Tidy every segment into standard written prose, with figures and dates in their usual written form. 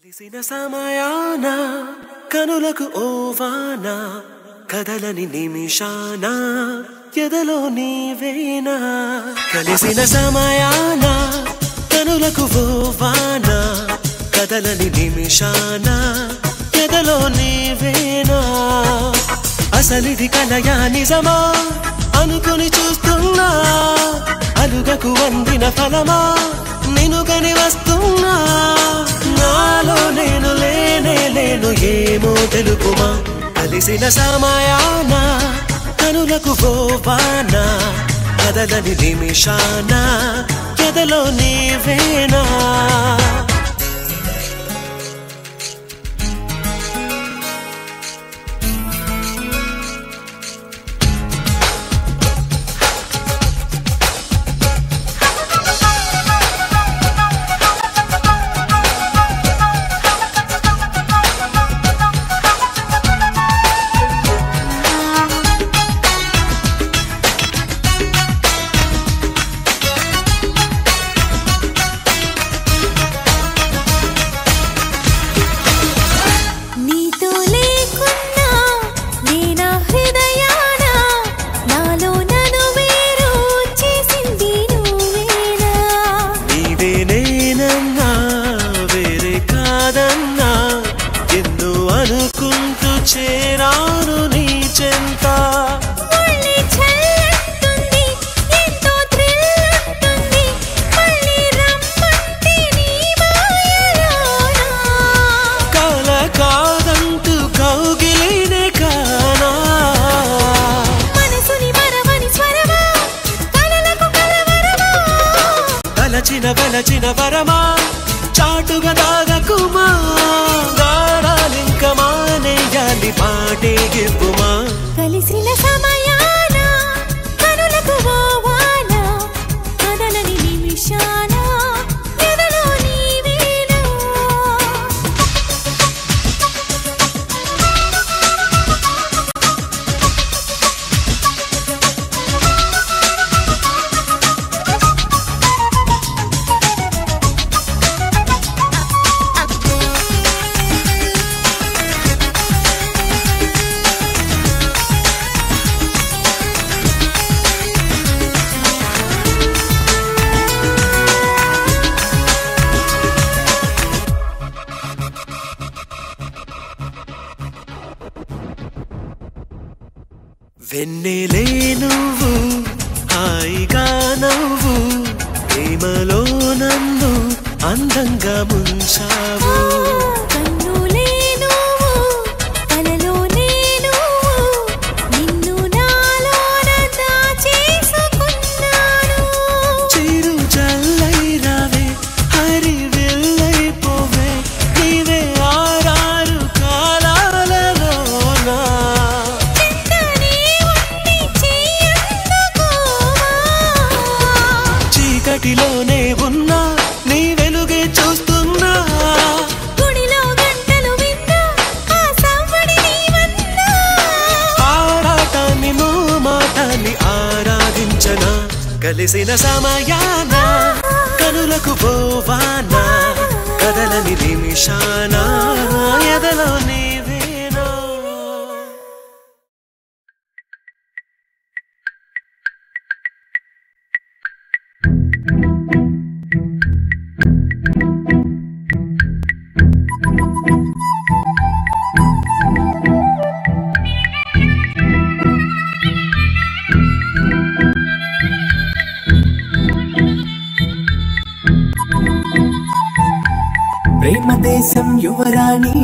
కలిసిన సమయాన కనులకు ఓవాన కదలని నిమిషాన ఎదలో నీవేనా కలిసిన సమయాన కనులకు ఓవాన కదలని నిమిషాన ఎదలో నీవేనా అసలిది కలయా నిజమా అనుకుని చూస్తున్నా అలుగకు అందిన ఫలమా నిన్నుగని వస్తున్నా నాలో నేను లేను ఏమో తెలుపుమా కలిసిన సమయాన కనులకు ఓవాన కదలని నిమిషాన ఎదలో నీవేనా చేరాను నీ చెంత మళ్ళీ చల్లంటుంది ఎంతో థ్రిల్లంటుంది మళ్ళీ రమ్మంటే నీ మాయలోనా కాల కాదంటూ కౌగిలినే కానా మనసుని మరవని స్వరమా కలలకు కలవరమా తలచిన వరమా చాటుగా దాగకుమా గారాలింక మానేయాలి పాటే గివ్వుమా కలిసిన సమయాన కనులకు ఓవాన కదలని నిమిషాన ఎదలో నీవేనా వెన్నెలే నువ్వు హాయిగా నవ్వు ప్రేమలో నన్ను అందంగా ముంచావు కన్నులే నువ్వు కలలోనే నువ్వు నిన్ను నాలోన దాచేసుకున్నాను చిరు జల్లై రావే హరి వెళ్ళైపోవే నీవే ఆరారు కాలాలలోనా చీకటిలోనే ఉన్నా నీ వెలుగే చూస్తున్నా గుడిలో గంటలు విన్నా ఆ సంవడి నీవన్నా ఆరాటాన్ని మాటాన్ని ఆరాధించనా కలిసిన సమయాన కనులకు ఓవాన కదలని నిమిషాన ఎదలో నీవేనా ప్రేమ దేశం యువరాణి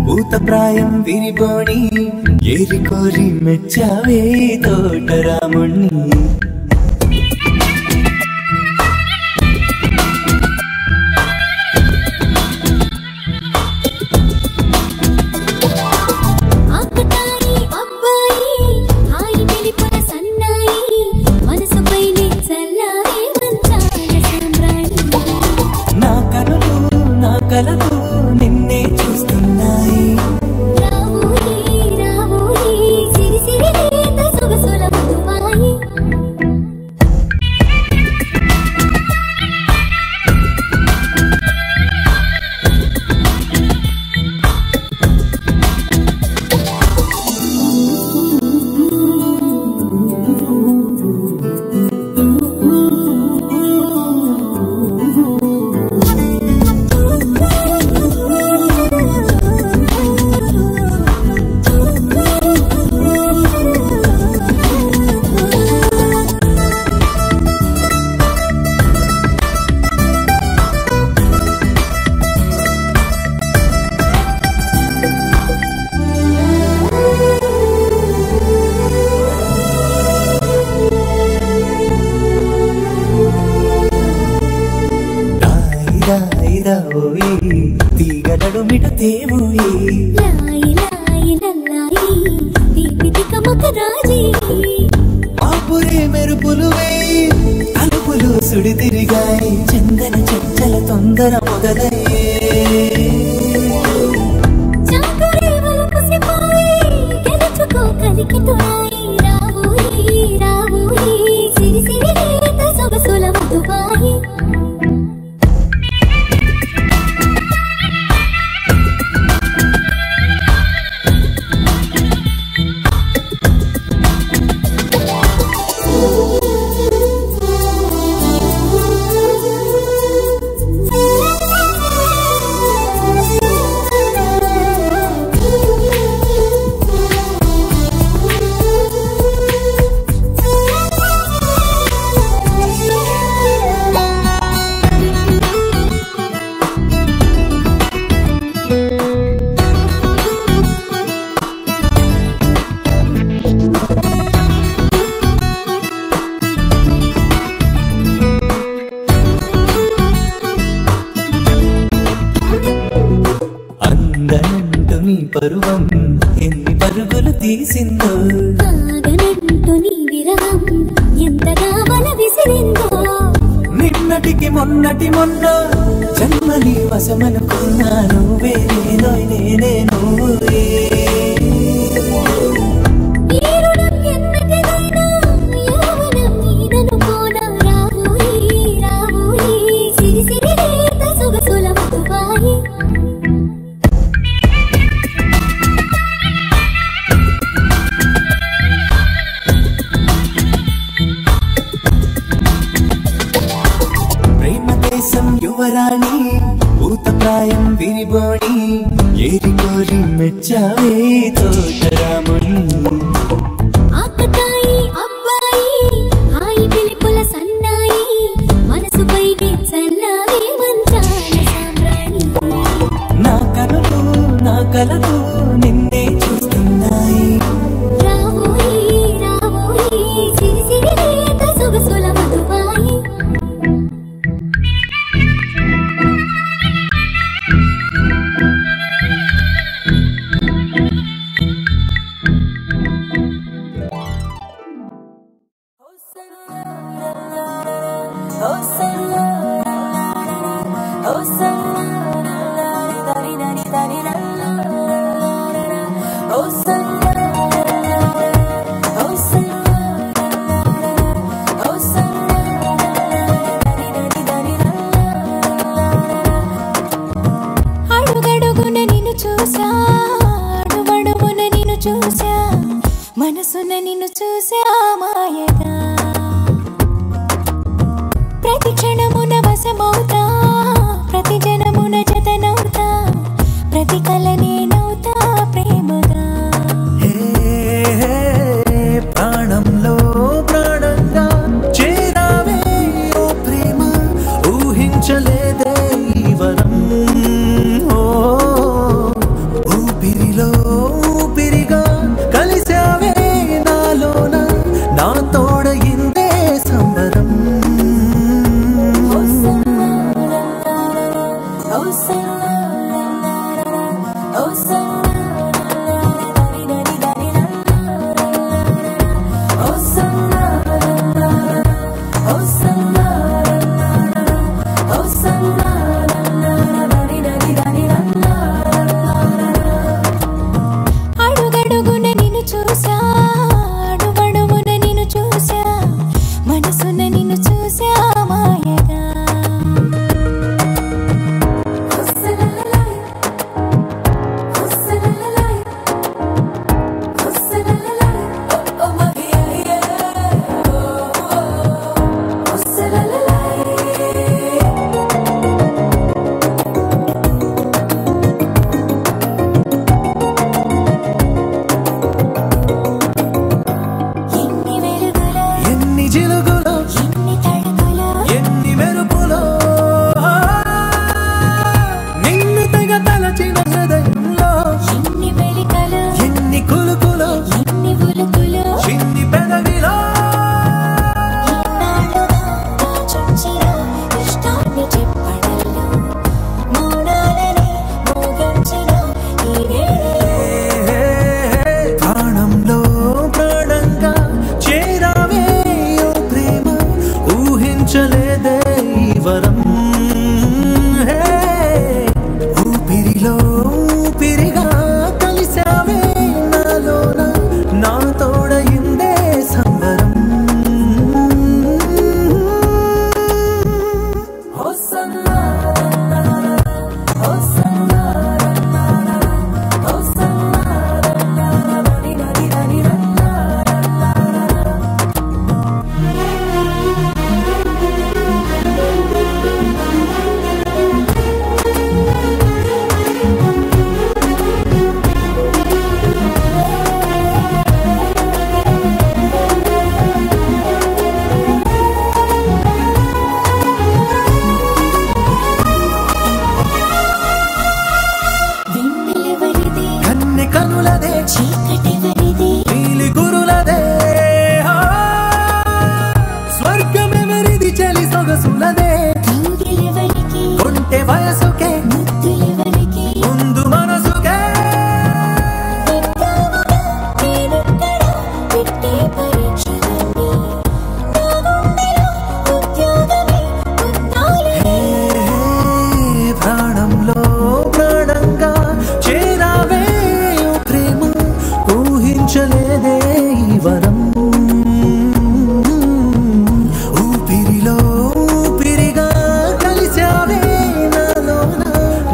భూతప్రాయం విరిబోణి ఏరి కోరి మెచ్చావే తోటరాముణ్ణి కలలు నిన్నే చూస్తున్నాయి సిరి సిరి లేత సొగసుల మధువాయి తీగడడు మిట తేవోయి లాయి లాయి లల్లాయి దీపితి కమక రాజీ ఆపురే మెరుపులు వేయి తలుపులు సుడి తిరిగాయి చందన చంచల తొందర మొదలయ్యే చాకురే వలపు సిపాయి గెలుచుకో కలికి తోయి రావోయి రావోయి సిరి సిరి లేత సొగసుల మధుబాయి పరువం ఎన్ని పరుగులు తీసిందో ఆగనంటూ నీ విరహం ఎంతగా వల విసిరిందో నిన్నటికి మొన్నటి మొన్న జన్మని వశమనుకున్నాను వేరేనో నేనే నువ్వే ఈరుడం ఎన్నటిదైనా యౌవనం నీదనుకోనా రావోయి రావోయి సిరి సిరి లేత సొగసుల మధుబాయి యువరాణి భూతప్రాయం విరిబోణి ఏరి కోరి మెచ్చావే తోటరాముని ఆకతాయి అబ్బాయి హాయి పిలుపుల సన్నాయి మనసుపై చల్లారే మంచాల సామ్రాణి నా కలలు నిన్నే చూస్తున్నాయి రావోయి రావోయి సిరి సిరి లేత సొగసుల మధుబాయి అడుగడుగున నిన్ను చూసా అడుగడుగున నిన్ను చూసా మనసున నిన్ను చూసా మాయగా ప్రతి క్షణమున వశమవుతా ప్రతి జనమున జతనవుతా ప్రతి కల నేనవుతా ప్రేమగా ప్రాణంలో ప్రాణంగా చేరావే ఓ ప్రేమ ఊహించలేదే ఈ వరం ఊపిరిలో ఊపిరిగా కలిసావే నాలోన నా తోడయిందే సంబరం అడుగడుగున నిన్ను చూసా అడుగడుగున నిన్ను చూసా మనసున నిన్ను చూసా మాయగా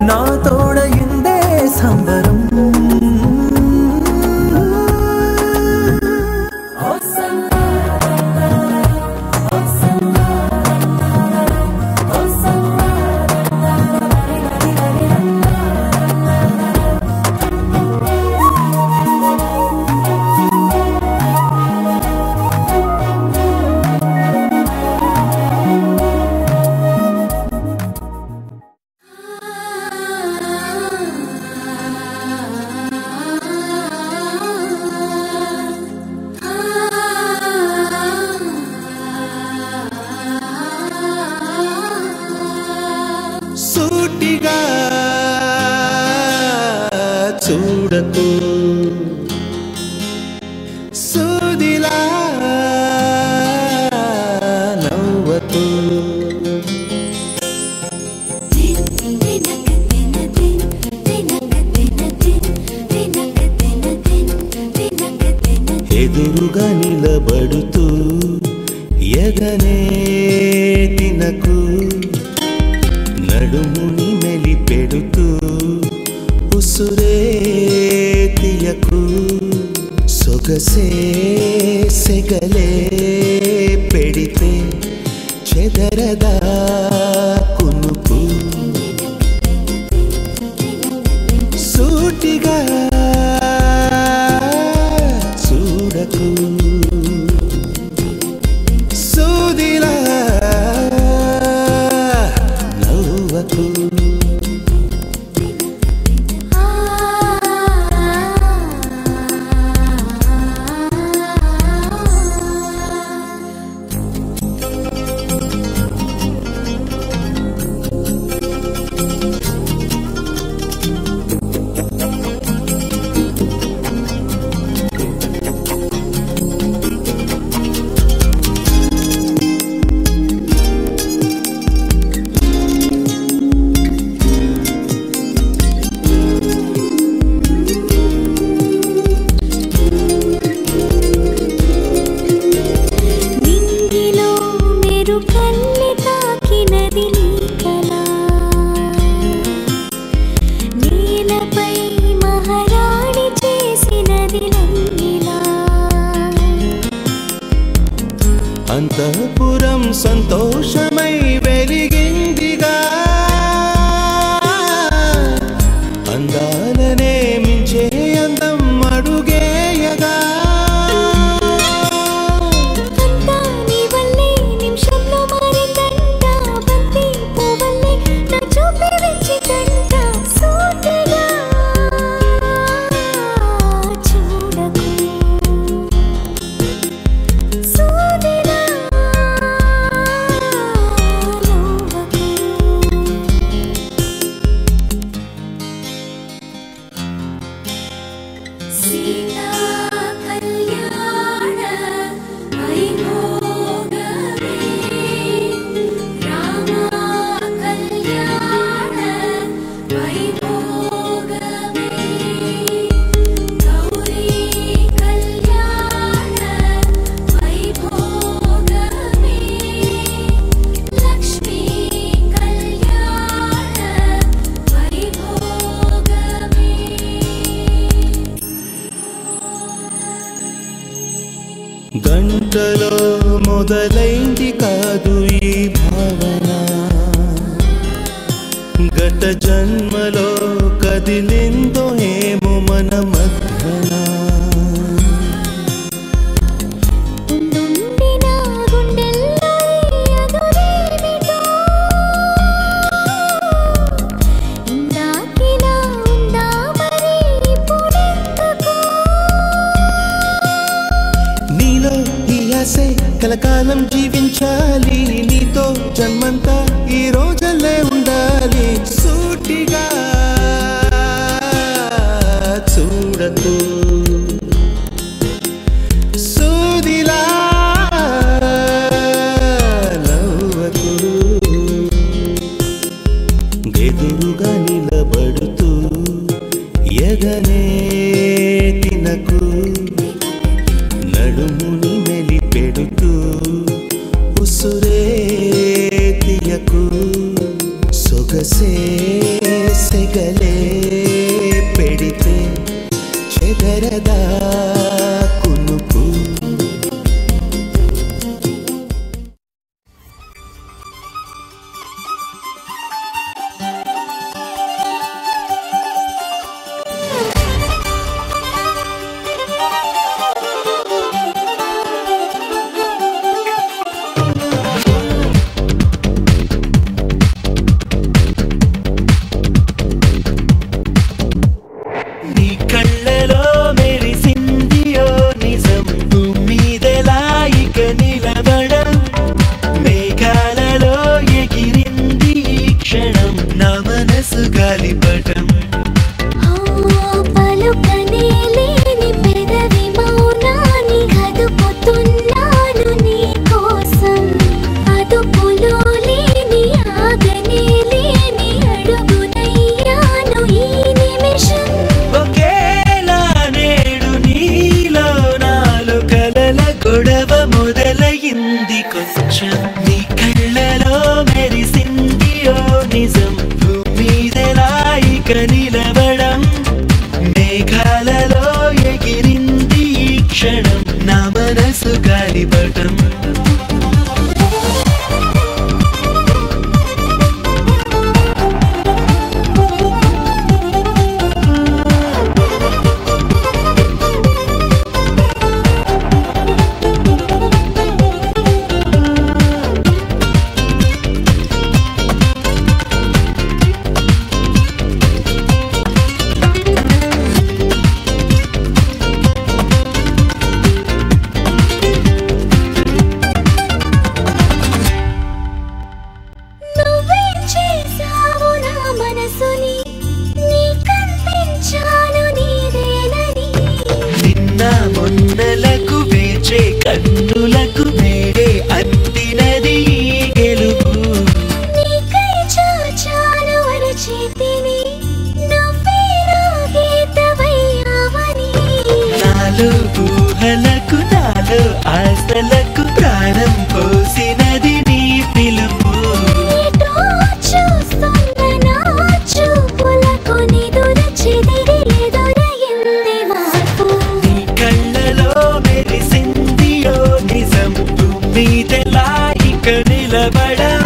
నా తోడయిందే సంబరం సూటిగా చూడకు సూదిలా నవ్వకు ఎదురుగా నిలబడుతూ ఎదనే తినకు నడుముని మెలిపెడుతూ ఉసురే తీయకు సొగసే సెగలే పెడితే చెదరదా కునుకు సూటిగా చూడకు సూదిలా నవ్వకు అంతఃపురం సంతోషమై వెలిగిందిగా అందాలనే మించే అందం అడుగేయగా గంటలో మొదలైంది కాదు ఈ భావన గత జన్మలో కదిలిందో ఏమో మన మధ్యన కలకాలం జీవించాలి నీతో జన్మంతా ఈ రోజులే ఉండాలి సూటిగా చూడకు సూదిలా నవ్వకు ఎదురుగా నిలబడుతూ ఎదనే తినకు నడుముని మెలిపెడుతూ ఉసురే తీయకు సొగసే పలకలే పెడితే చెదరదా కునుకు. నిలబడం మేఘాలలో ఎగిరింది ఈ క్షణం నా మనసు గాలిపటం. మొన్నలకు వేచే కన్నులకు వేడే అందినది గెలుపు. నీకై చాచాను అరచేతిని నువ్వే రాగేతవయ్యావని. నాలో ఊహలకు నాలో ఆశలకు ప్రాణం పోసినది నీ పిలుపు. నీతో చూస్తున్న నా చూపులకు నిదుర చెదిరి ఎదురయింది మార్పు. నిజం మీదలా ఇక నిలబడం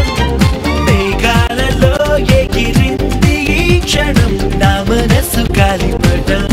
మేఘాలలో ఎగిరింది ఈ క్షణం నా మనసు గాలిపటం.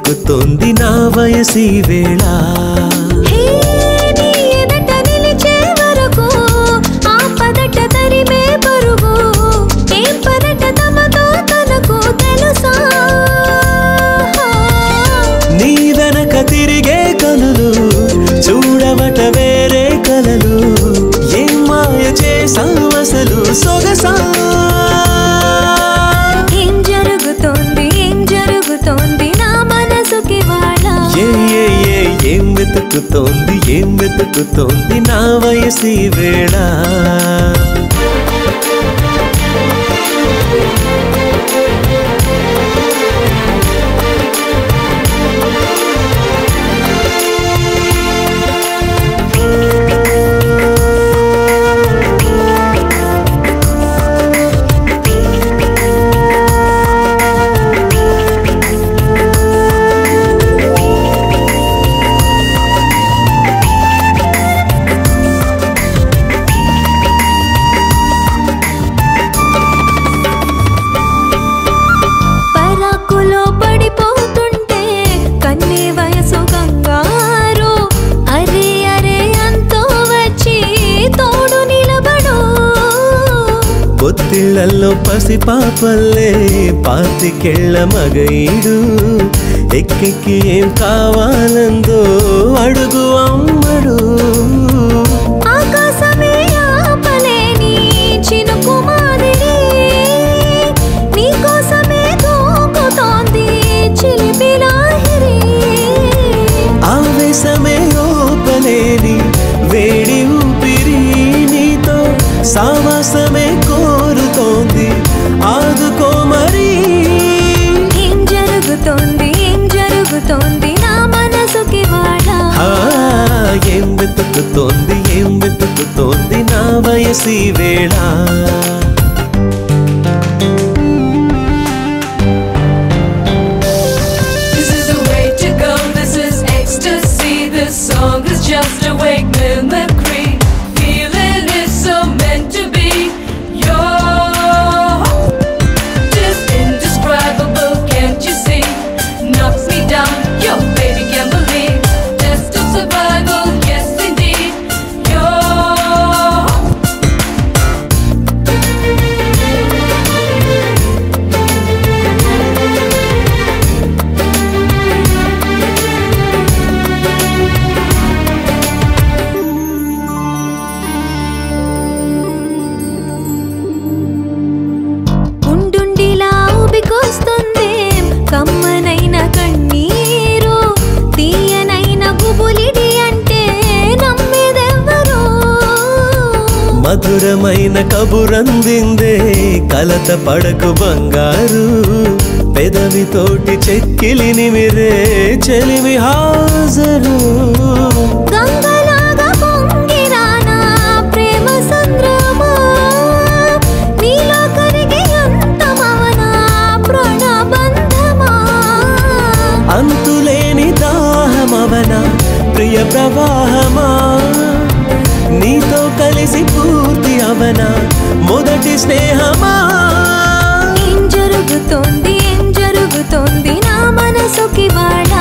వెతుకుతోంది నా వయసి వేళ నీ వెనక తిరిగే కనులు చూడవట వేరే కలలు ఏం మాయ చేసావు అసలు సొగసా ఏం జరుగుతోంది నా మనసుకి వాళ్ళ ఏం వెతుకుతోంది నా వయసి వేళ పొత్తిళ్లలో పసిపాపల్లే పాతికెళ్ళ మగైడు ఎక్కెక్కి ఏం కావాలందో అడుగు అమ్మడు ఆకాశమే ఆపలేని చినుకు మాదిరి నీకోసమే దూకుతోంది చిలిపి లాహిరి ఆవేశమే ఓపలేని వేడి ఊపిరి నీతో సావాసమే కోరుతోంది ఆదుకో మరి ఏం జరుగుతోంది నా మనసుకి వాళ్ళ ఏం వెతుకుతోంది నా వయసి వేళ This is the way to go, this is ecstasy. This song is just a wake mimicry. Feeling is so meant to be. You're just indescribable, can't you see? Knocks me down, your baby can't believe. Test of survival, yes indeed. You're ఉండుండిలా ఊపికొస్తుంది కమ్మనైన కన్నీరు తీయనైన గుబులిడి అంటే నమ్మేదెవ్వరు మధురమైన కబురందిందే కలత పడకు బంగారు పెదవితోటి చెక్కిలి నిమిరే చెలిమి హాజరు గంగలాగా పొంగిరానా ప్రేమ సంద్రమా నీలో కరిగి అంతమవనా ప్రణబంధమా అంతులేని దాహమవన ప్రియ ప్రవాహమా నీతో కలిసి పూర్తి అవన మొదటి స్నేహమా ఏం జరుగుతోంది నా మనసుకి వాళ్ళ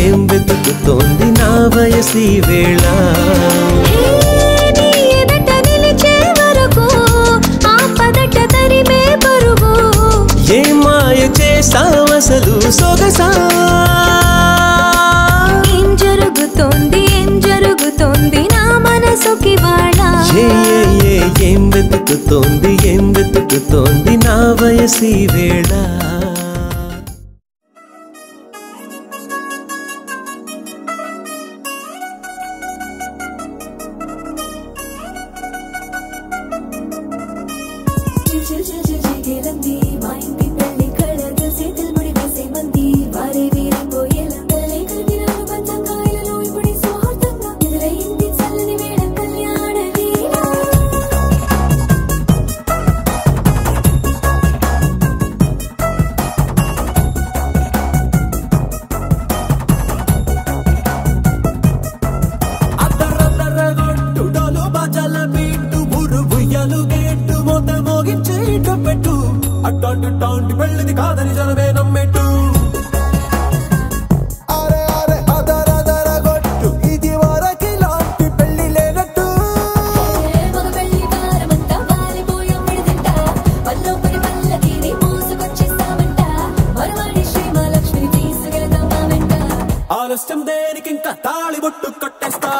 ఏం వెతుకుతోంది నా వయసి వేళ నీ ఎదట నిలిచే వరకు ఆ పదట తరిమే పరుగు ఏం మాయ చేసావు అసలు సొగసా ఏం జరుగుతోంది నా మనసుకి వాళ్ళ ఏం వెతుకుతోంది నా వయసి వేళ అట్టాంటి వెళ్ళిది కాదని జనమే నమ్మే ఆలస్యం దేనికి ఇంకా తాళిబొట్టు కట్టేస్తా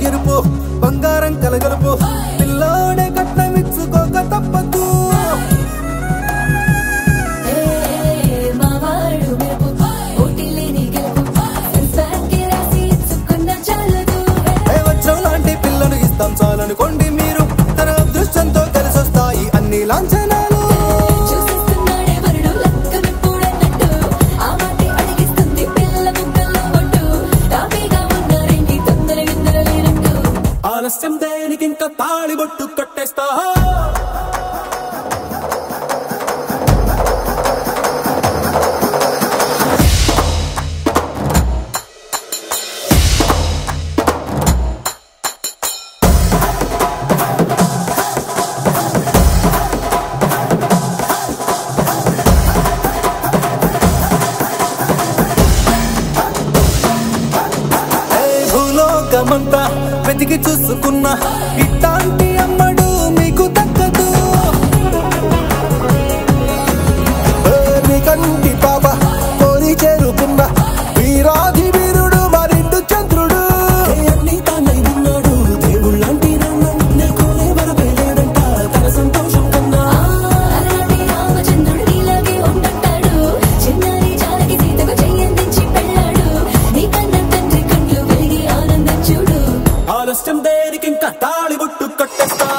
ఎరుపు బంగారం కలగలుపు పిల్లోడే కట్నమిచ్చుకోక తప్పదు వజ్రం లాంటి పిల్లను ఇస్తాం చాలనుకోండి మీరు తన అదృష్టంతో కలిసొస్తాయి అన్ని లాంఛనాలు ఆలస్యం దేనికి ఇంకా తాళిబొట్టు కట్టేస్తా భూలోకమంతా వెతికి చూసుకున్నా ఇట్లాంటి అమ్మడు మీకు దక్కదు మీ కంటి పాప కోరి చేరుకున్న వీరాధి వీరుడు మరిండు చంద్రుడు అన్ని తానై ఉన్నాడు దేవుళ్ళంటి వరవేలేడంట తన సంతోషం కన్నా ఆలస్యం దేనికి ఇంకా తాళిబొట్టు కట్టేస్తా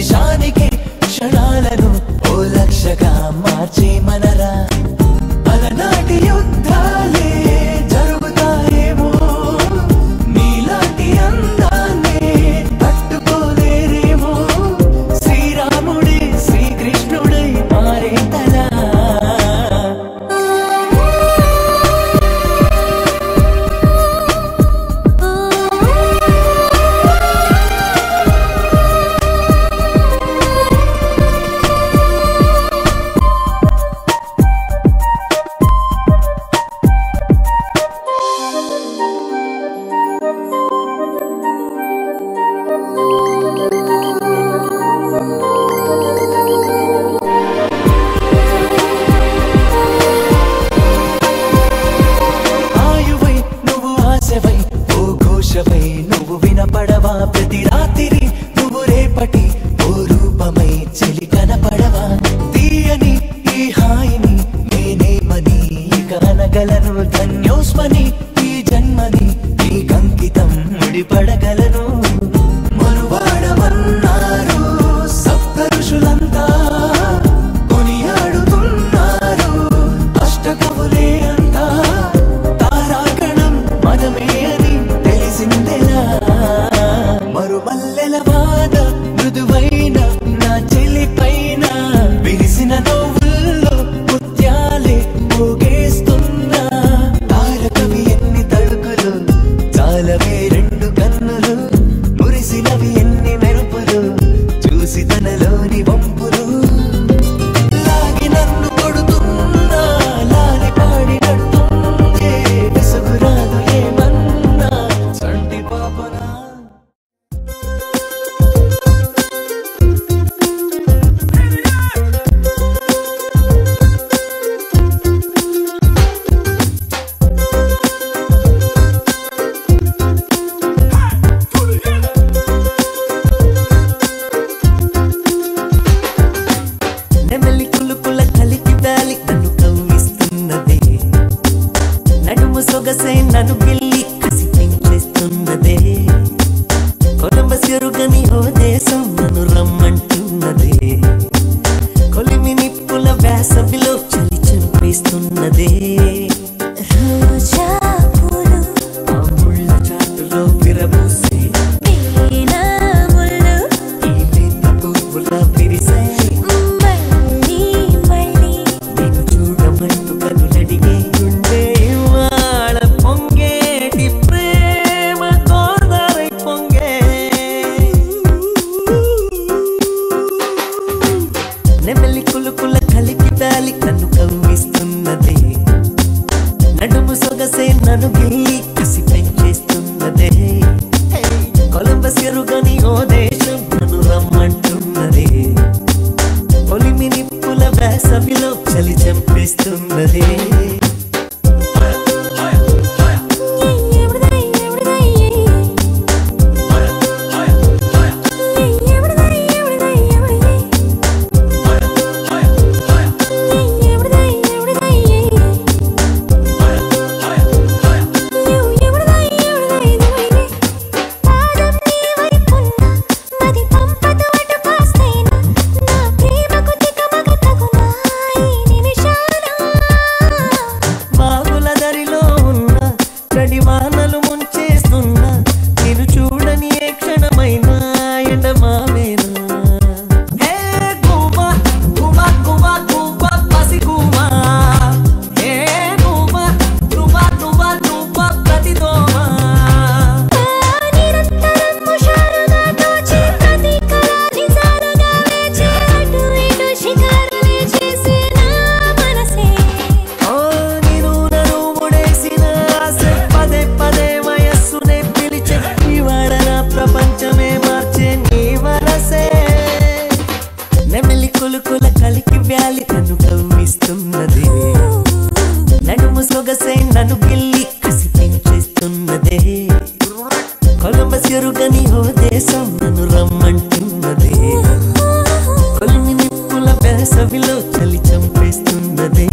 నిమిషానికి క్షణాలను ఓ లక్షగా మార్చే మనరా అలనాటి యుద్ధాలే జరుగుతాయేమో నీలాంటి అందాన్ని తట్టుకోలేరేమో శ్రీరాముడే శ్రీకృష్ణుడై మారేతలా నువ్వు వినపడవా ప్రతి రాత్రి నువ్వు రేపటి ఓ రూపమై చెలి కనపడవా తీయని ఈ హాయిని నేనేమని ఇక అనగలను ధన్యోస్మని ఈ జన్మని ఈ కంకితం ముడిపడగలను మరువాడమన్నారు సప్త ఋషులంతా కొనియాడుతున్నారు అష్టకవులే అంతా తారాగణం మనమే అని తెలిసిందెలా మరుమల్లెల బాధ మృదువైన నా చెలి పైన విరిసిన నవ్వుల్లో ముత్యాలే పోగేస్తున్నా తారకవి ఎన్ని తడుకులు చాలవే రెండు కన్నులు మురిసినవి ఎన్ని మెరుపులు చూసి తనలోని వంపులు లాగి నన్ను కొడుతున్నా లాలి పాడినట్టుందే విసుగురాదు ఏమన్నా సంటి పాపనా నెమలి కులుకుల కలికి వ్యాలి నన్ను కవ్విస్తున్నదే నడుము సొగసై నన్ను గిల్లి కసి పెంచేస్తున్నదే కొలంబస్ ఎరుగని ఓ దేశం నన్ను రమ్మంటున్నదే కొలిమి నిప్పుల వేసవిలో చలి చంపేస్తున్నదే రోజా పూలు ఆ ముళ్ళ చాటులో విరబూసే వీణా ముళ్ళు ఈ లేత పువ్వుల విరిసే మళ్ళీ మళ్ళీ నేను చూడమంటూ కనులడిగే ఉండే ఇవాళ పొంగేటి ప్రేమ గోదావరి పొంగే నెమలి కులుకుల కలికి వ్యాలి నన్ను కవ్విస్తున్నదే నడుము సొగసే నన్ను గిల్లి కసి పెంచేస్తున్నదే కొలంబస్ ఎరుగని ఓ దేశం నన్ను రమ్మంటున్నదే ఒలిమి నిప్పుల వేసవిలో చలి చంపేస్తున్నదే బాగుల దరిలో ఉన్న చడి వానలు ముంచేస్తున్నా నేను చూడని ఏ క్షణమైనా ఎండమావేనా హే గుమా గుమా గుమా గుమా పసి గుమా హే గుమా గుమా గుమా గుమా ప్రతిదోమా నిరంతరం ముషారుగా దోచి ప్రతి కళ నిజాలుగా వేచి అటు ఇటు షికారులే చేసే నా మనసే ఓ నేను నన్ను ముడేసిన ఆశ పదే పదే వయస్సునే పిలిచే ఇవాడ నా ప్రపంచమే మార్చే నీ వరసే నెమలి కులుకుల కలికి వ్యాలి నన్ను కవ్విస్తున్నదే నడుము సొగసై నన్ను గిల్లి కసి పెంచేస్తున్నదే కొలంబస్ ఎరుగని ఓ దేశం నన్ను రమ్మంటున్నదే కొలిమి నిప్పుల వేసవిలో చలి చంపేస్తున్నదే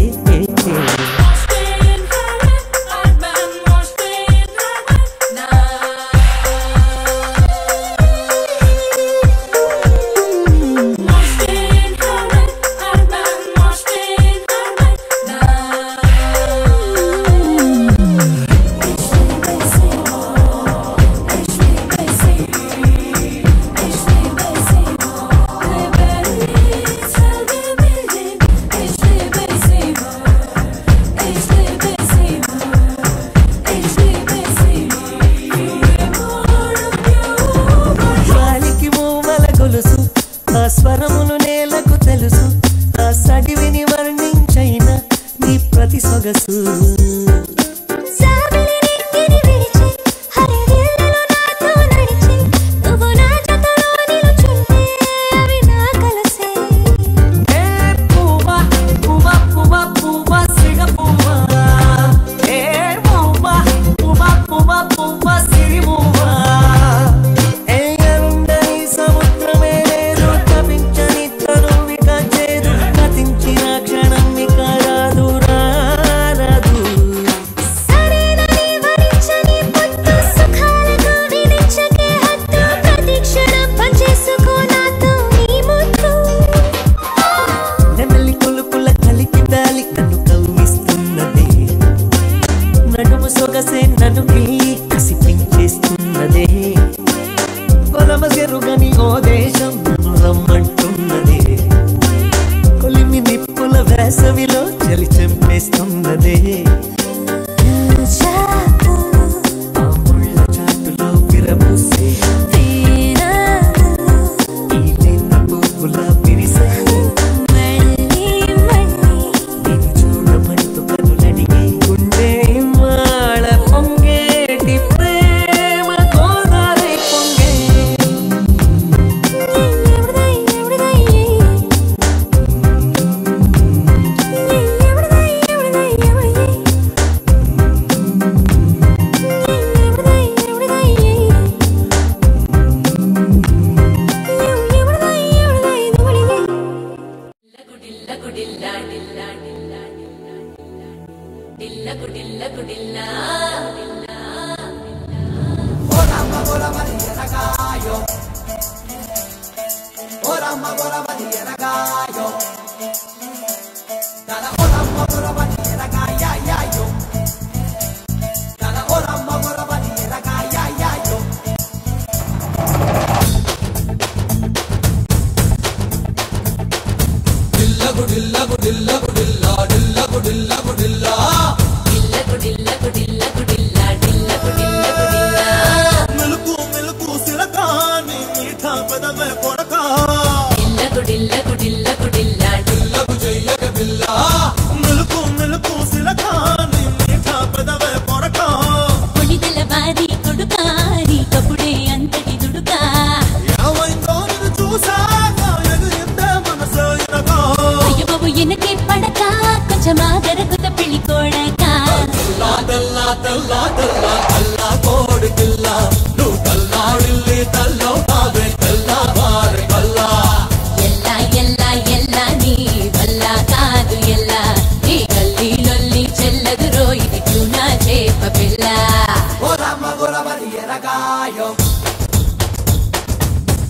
ఎరగాయో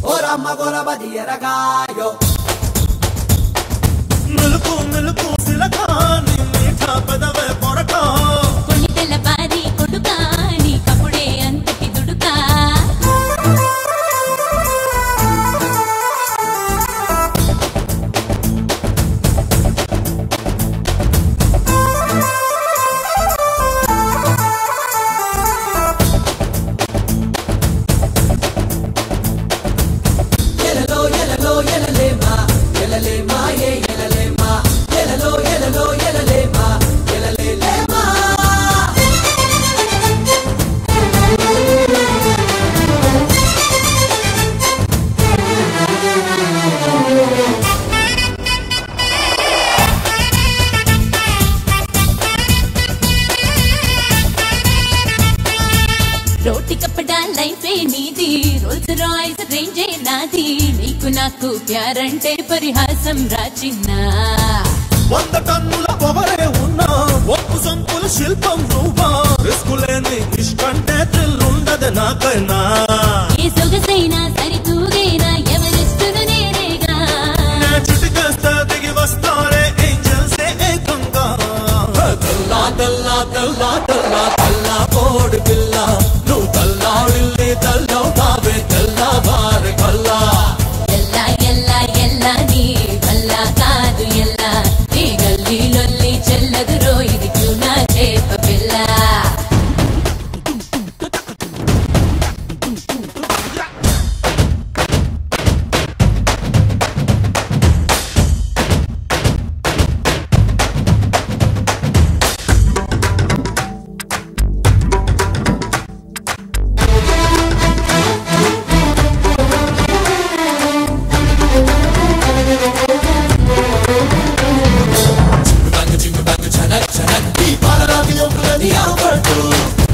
ఓ రమ్మ గొరబది ఎరగాయో మిలుకు మిలుకు సిలకాని మీఠా పెదవే పొరక కొన్ని తెల్లబారి కొడుకా నీ కప్పుడే అంతటి దుడుకా రోటి కప్పడా లైఫే నీది రోల్స్ రాయ్స్ రేంజే నాది నీకు నాకు ప్యారంటే పరిహాసం రాచిన్నా 100 టన్నుల పవరే ఉన్నా ఒప్పు సంపుల శిల్పం నువ్వా రిస్కులేని ఇష్టంటే థ్రిల్లుండదు నాకైనా ఏ సొగసైనా సరితూగైనా ఎవరిస్తును నేనేగా చిటికేస్తే దిగి వస్తారే ఏంజల్సే ఏకంగా తెల్లా తెల్లా తెల్లా తెల్లా తెల్లా కోడి పిల్ల నువ్వు తల్లాడిల్లి తల్లవుతావే తెల్లవారి కల్లా ఎల్లా ఎల్లా ఎల్లా నీ వల్ల కాదు ఎల్లా నీ గల్లీలొల్లి చెల్లదురో ఇది క్యూనా చేప పిల్ల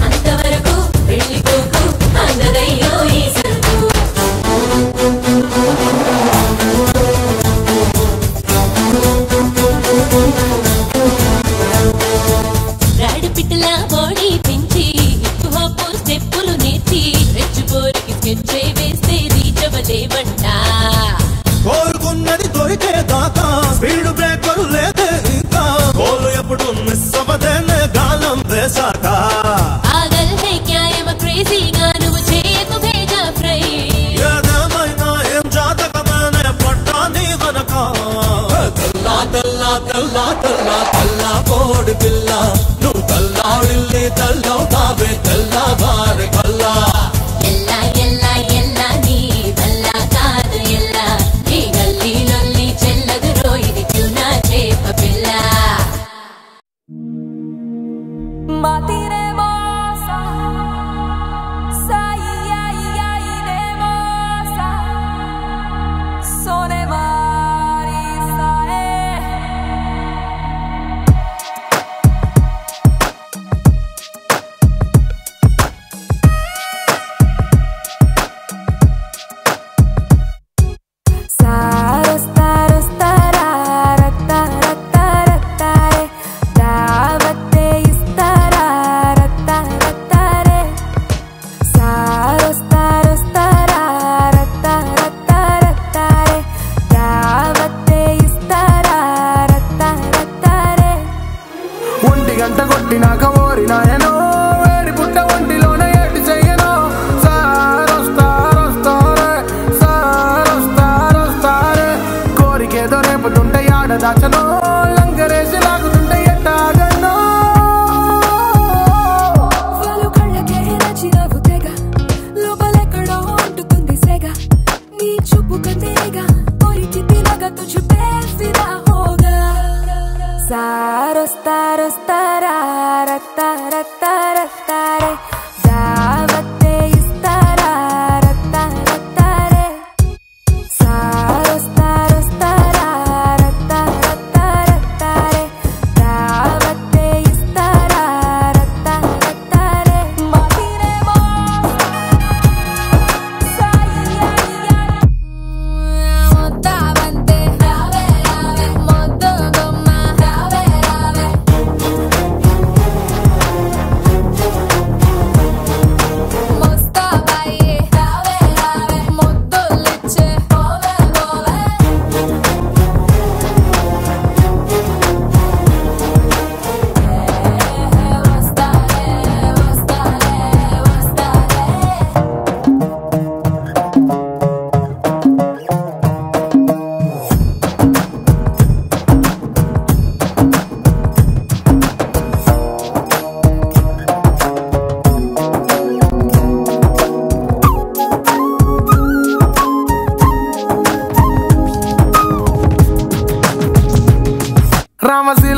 అంతవరకు వెళ్ళిపోకు అందరయ్యో ఈ సరుకు రాడి పిట్టలా బాడీ పెంచి హిప్ హాప్ స్టెప్పులు నేర్చి రెచ్చిపోరికి స్కెచ్ వేస్తే రీచ్ అవ్వలేవంట కోరుకున్నది దొరికే దాకా స్పీడ్ బ్రేకర్ లేదే ఇంకా గోలు ఎప్పుడు మిస్ అవ్వదేనే గాలం వేసాక ఆగల్ హై క్యా ఏమ క్రేజీగా నువ్వు చేయకు భేజా ఫ్రై ఏదేమైనా ఏం జాతకమనే పట్టా నీ వెనక తెల్లా తెల్లా తెల్లా తెల్లా తెల్లా కోడి పిల్ల నువ్వు తల్లాడిల్లి తల్లవుతావే తెల్లవారి కల్లా ఎల్లా ఎల్లా ఎల్లా నీ వల్ల కాదు ఎల్లా నీ గల్లీలొల్లి చెల్లదురో ఇది క్యూనా చేప పిల్ల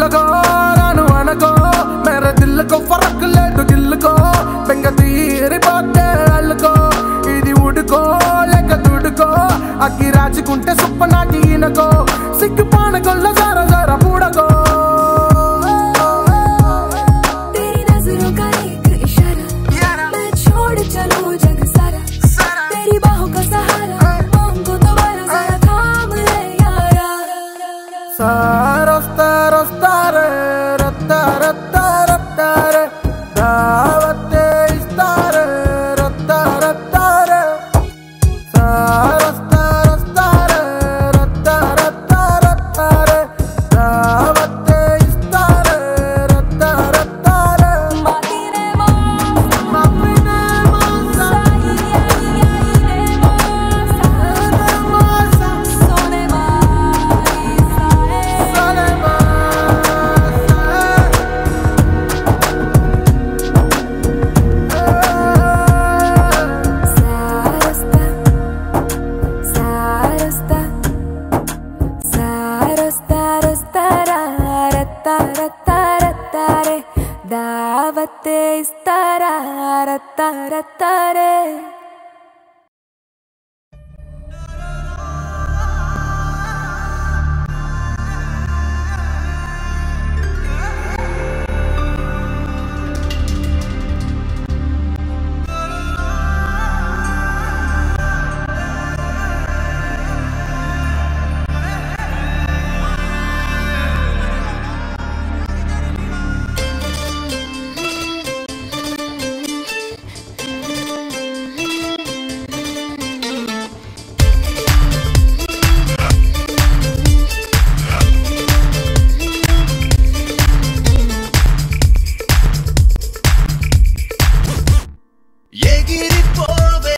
చిలకో రాను అనకో మేరే దిల్లుకో ఫరక్ లేదు గిల్లుకో బెంగ తీరిపోతే అల్లుకో ఇది ఉడుకో లేక దుడుకో అగ్గి రాచుకుంటే సుప్ప నాటి ఈనకో సిగ్గు పానకొల్ల జర జర పూడకో రొస్తారే రత్తా రత్తా రత్తారే దావతే ఇస్తారే రత్తా రత్తారే రొస్తారే రత్తా రత్తా రత్తారే దావతే ఇస్తారే రత్తా రత్తారే దావతే ఇస్తారా రత్తా రత్తారే ఎగిరిపోవే